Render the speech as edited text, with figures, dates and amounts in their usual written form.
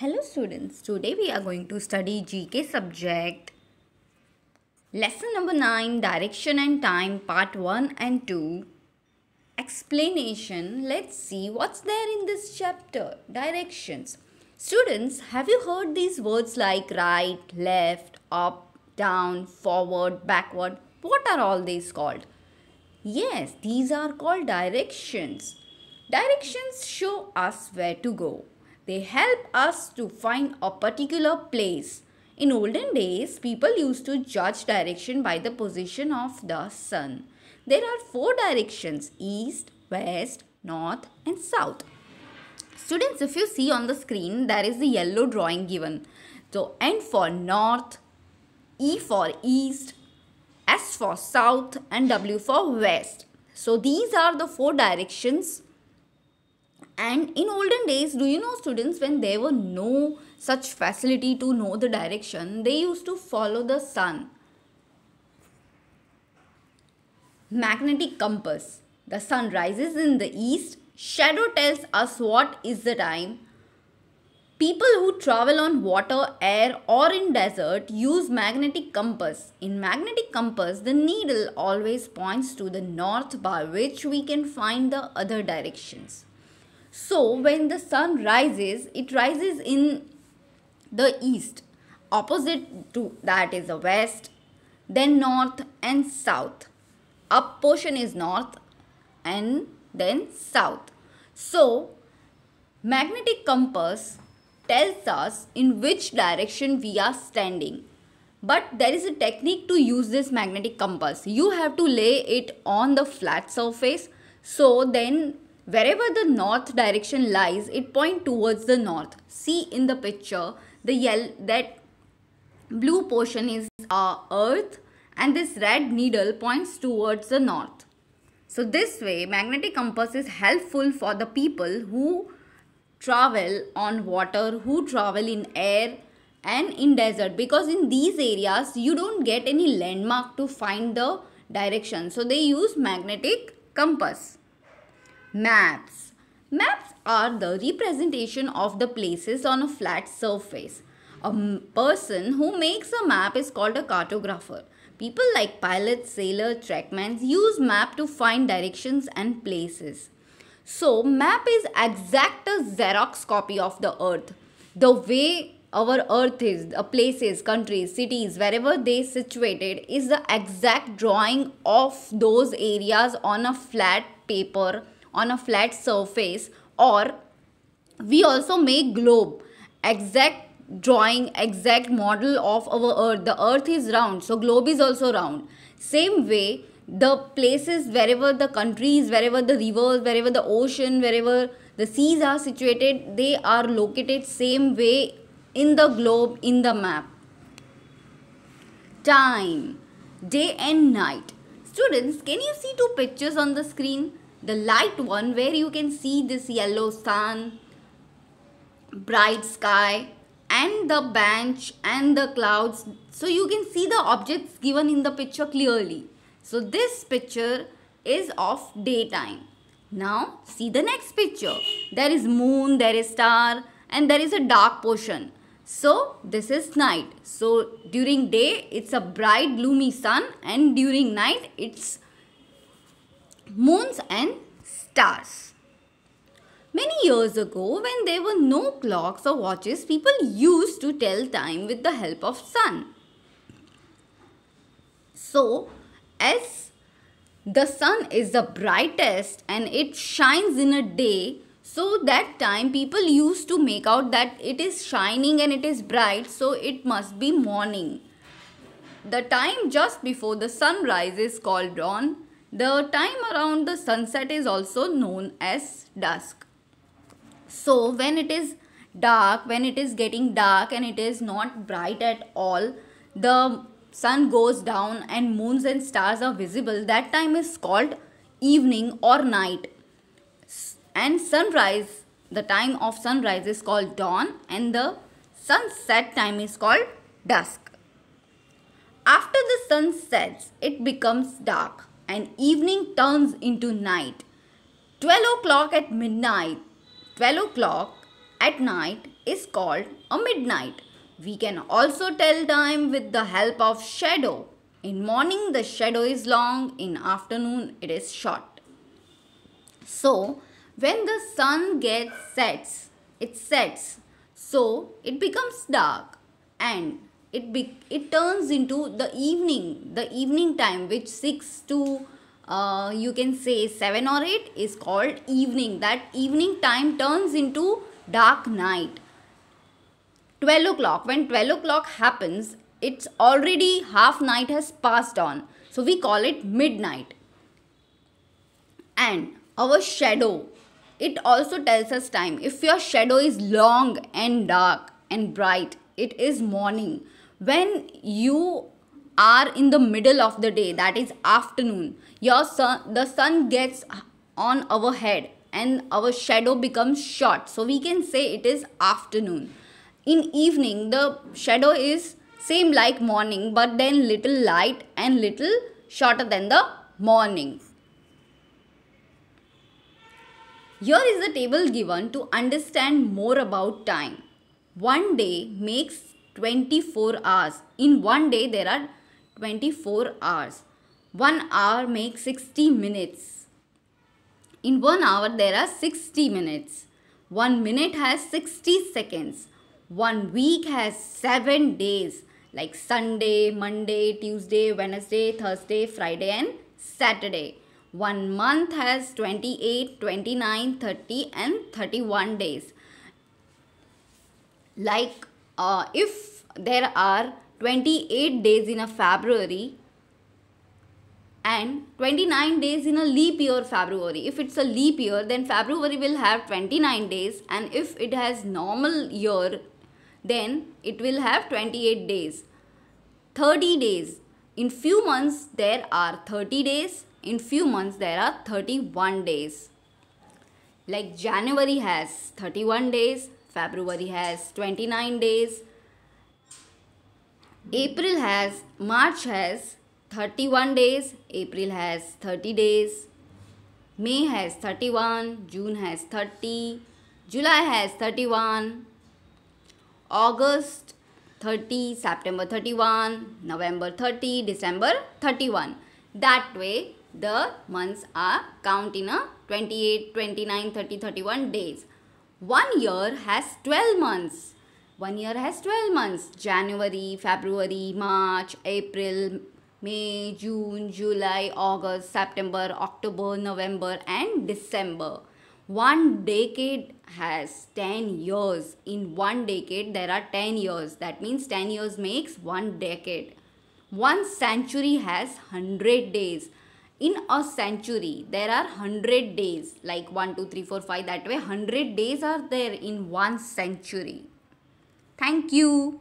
Hello students, today we are going to study GK subject lesson number 9 direction and time part 1 and 2 explanation. Let's see what's there in this chapter. Directions. Students, have you heard these words like right, left, up, down, forward, backward? What are all these called? Yes, these are called directions. Directions show us where to go. They help us to find a particular place. In olden days, people used to judge direction by the position of the sun. There are 4 directions: east, west, north and south. Students, if you see on the screen, there is the yellow drawing given. So, N for north, E for east, S for south and W for west. So, these are the 4 directions. And in olden days, do you know students, when there were no such facility to know the direction, they used to follow the sun. Magnetic compass. The sun rises in the east. Shadow tells us what is the time. People who travel on water, air or in desert use magnetic compass. In magnetic compass, the needle always points to the north, by which we can find the other directions. So, when the sun rises, it rises in the east. Opposite to that is the west, then north and south. Up portion is north and then south. So, magnetic compass tells us in which direction we are standing. But there is a technique to use this magnetic compass. You have to lay it on the flat surface. So, then wherever the north direction lies, it points towards the north. See in the picture, that blue portion is our earth and this red needle points towards the north. So this way, magnetic compass is helpful for the people who travel on water, who travel in air and in desert, because in these areas you don't get any landmark to find the direction. So they use magnetic compass. Maps. Maps are the representation of the places on a flat surface. A person who makes a map is called a cartographer. People like pilots, sailors, trackmen use map to find directions and places. So, map is exact a Xerox copy of the earth. The way our earth is, the places, countries, cities, wherever they situated is the exact drawing of those areas on a flat paper, on a flat surface. Or we also make globe, exact drawing, exact model of our earth. The earth is round, so globe is also round. Same way, the places, wherever the countries, wherever the rivers, wherever the ocean, wherever the seas are situated, they are located same way in the globe, in the map. Time, day and night. Students, can you see 2 pictures on the screen? The light one, where you can see this yellow sun, bright sky and the bench and the clouds. So you can see the objects given in the picture clearly. So this picture is of daytime. Now see the next picture. There is moon, there is star and there is a dark portion. So this is night. So during day it's a bright gloomy sun and during night it's moons and stars. Many years ago, when there were no clocks or watches, people used to tell time with the help of sun. So, as the sun is the brightest and it shines in a day, so that time people used to make out that it is shining and it is bright, so it must be morning. The time just before the sunrise is called dawn. The time around the sunset is also known as dusk. So when it is dark, when it is getting dark and it is not bright at all, the sun goes down and moons and stars are visible, that time is called evening or night. And sunrise, the time of sunrise is called dawn and the sunset time is called dusk. After the sun sets, it becomes dark and evening turns into night. 12 o'clock at midnight, 12 o'clock at night is called a midnight. We can also tell time with the help of shadow. In morning the shadow is long, in afternoon it is short. So when the sun it sets, so it becomes dark and it turns into the evening time, which 6 to you can say 7 or 8 is called evening. That evening time turns into dark night. 12 o'clock, when 12 o'clock happens, it's already half night has passed on, so we call it midnight. And our shadow, it also tells us time. If your shadow is long and dark and bright, it is morning. When you are in the middle of the day, that is afternoon, the sun gets on our head and our shadow becomes short, so we can say it is afternoon. In evening the shadow is same like morning, but then little light and little shorter than the morning. Here is a table given to understand more about time. One day makes 24 hours. In one day there are 24 hours. 1 hour makes 60 minutes. In 1 hour there are 60 minutes. 1 minute has 60 seconds. 1 week has 7 days, like Sunday, Monday, Tuesday, Wednesday, Thursday, Friday and Saturday. 1 month has 28, 29, 30 and 31 days. Like if there are 28 days in a February and 29 days in a leap year February. If it's a leap year, then February will have 29 days, and if it has normal year, then it will have 28 days. 30 days. In few months there are 30 days. In few months there are 31 days. Like January has 31 days. February has 29 days. March has 31 days. April has 30 days. May has 31. June has 30. July has 31. August 30, September 31, November 30, December 31. That way the months are count in a 28, 29, 30, 31 days. 1 year has 12 months. 1 year has 12 months. January, February, March, April, May, June, July, August, September, October, November and December. 1 decade has 10 years. In 1 decade there are 10 years. That means 10 years makes 1 decade. 1 century has 100 days. In a century there are 100 days, like 1, 2, 3, 4, 5, that way 100 days are there in 1 century. Thank you.